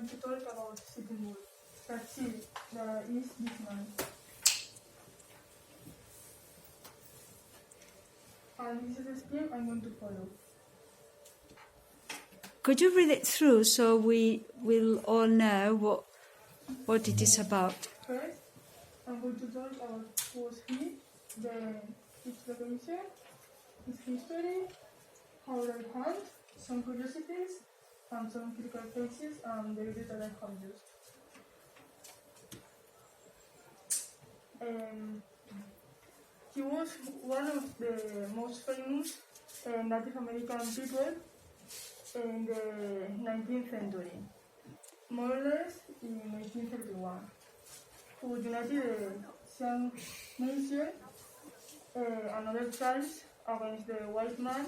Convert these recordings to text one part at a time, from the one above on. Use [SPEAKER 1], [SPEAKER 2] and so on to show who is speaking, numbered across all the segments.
[SPEAKER 1] to talk about Sitting Bull. Let's see, there is this man. And this is the scheme I'm going to follow.
[SPEAKER 2] Could you read it through so we will all know what it is about?
[SPEAKER 1] First, I'm going to talk about who was he, then his location, his history, how they hunt, some curiosities, and some critical cases and the videos that I have used. He was one of the most famous Native American people in the 19th century, more or less in 1831, who united the Sioux Nation and other tribes against the white man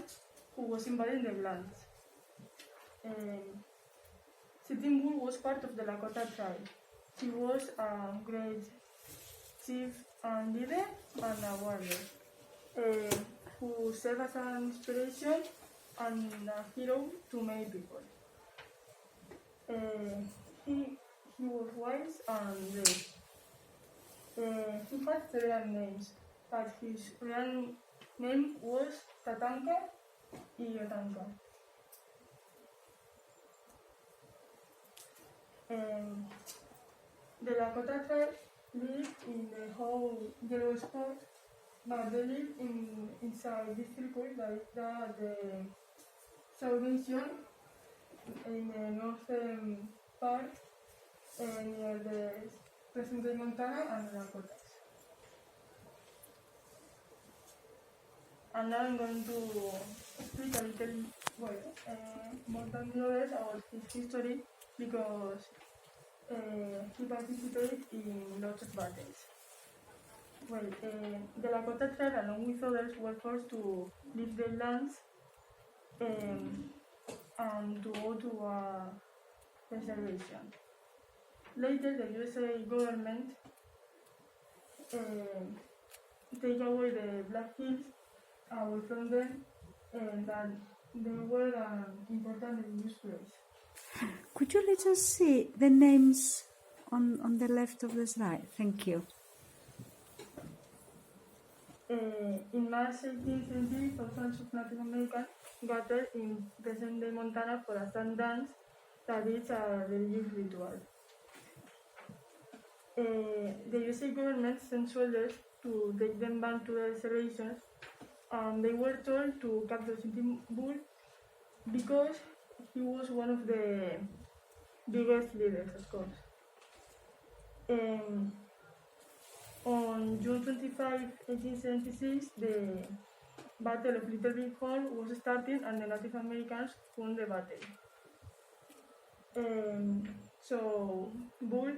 [SPEAKER 1] who was invading the lands. Sitting Bull was part of the Lakota tribe. He was a great chief and leader and a warrior who served as an inspiration and a hero to many people. He was wise and brave. He had several names, but his real name was Tatanka Iyotanka. The Lakota tribe lived in the whole yellow spot, but they live inside this circle that is the South Nation in the northern part near the present-day Montana and the Dakotas. And now I'm going to speak a little, more than the others about his history because he participated in lots of battles. The Lakota tribe, along with others, were forced to leave their lands and to go to a reservation. Later, the USA government take away the Black Hills away from them, and that they were an important religious place.
[SPEAKER 2] Could you let us see the names on the left of the slide? Thank you.
[SPEAKER 1] In March 1870, thousands of Native Americans gathered in present-day Montana for a sun dance that is a religious ritual. The USA government sent soldiers to take them back to the reservations, and they were told to capture Sitting Bull because he was one of the biggest leaders, of course. On June 25, 1876, the Battle of Little Big Horn was starting and the Native Americans won the battle. So Bull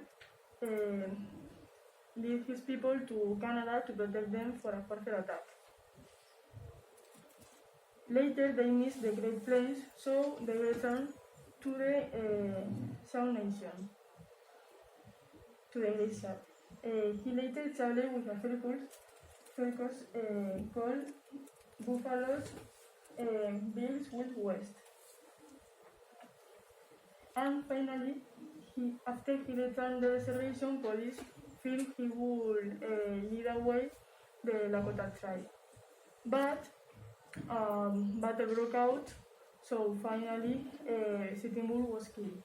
[SPEAKER 1] led his people to Canada to protect them for a further attack. Later they missed the Great Plains, so they returned to the Sioux Nation, to the Great South. He later traveled with a circus called Buffalo's Bills Wild West. And finally, after he returned to the reservation, police feared he would lead away the Lakota tribe. But battle broke out, so finally Sitting Bull was killed.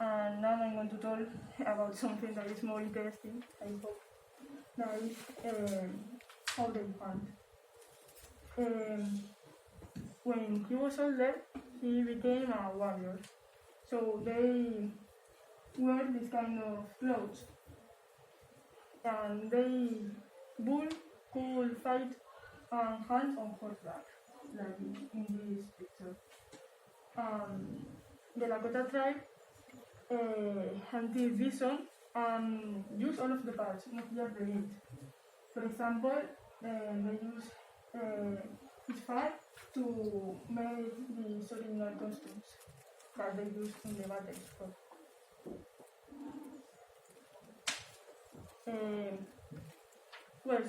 [SPEAKER 1] And now I'm going to talk about something that is more interesting, I hope. That is how they hunt. When he was older, he became a warrior. So they wear this kind of clothes. And Bull could fight and hunt on horseback, like in this picture. The Lakota tribe hunted bison and use all of the parts, not just the meat. For example, they use his fat to make these original costumes that they use in the battles.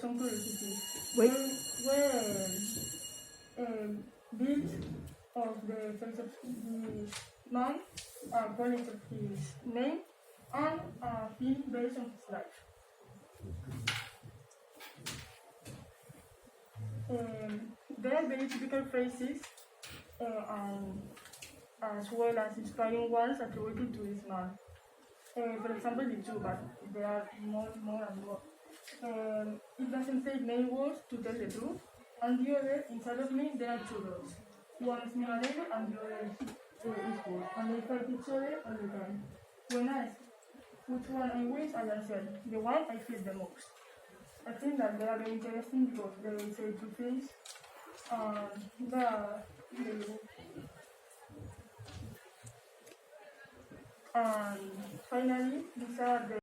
[SPEAKER 1] Some curiosities. Were built of the face of this man quality of his name and a film based on his life. There are very typical phrases and as well as inspiring ones attributed to this man. For example, the two, but there are more and more. It doesn't take many words to tell the truth, and the other, inside of me, there are two dogs. One is negative and the other is good, and they fight each other all the time. When asked which one I wish, I answered, the one I fear the most. I think that they are very interesting because they say two things, and they are very good. And finally, these are the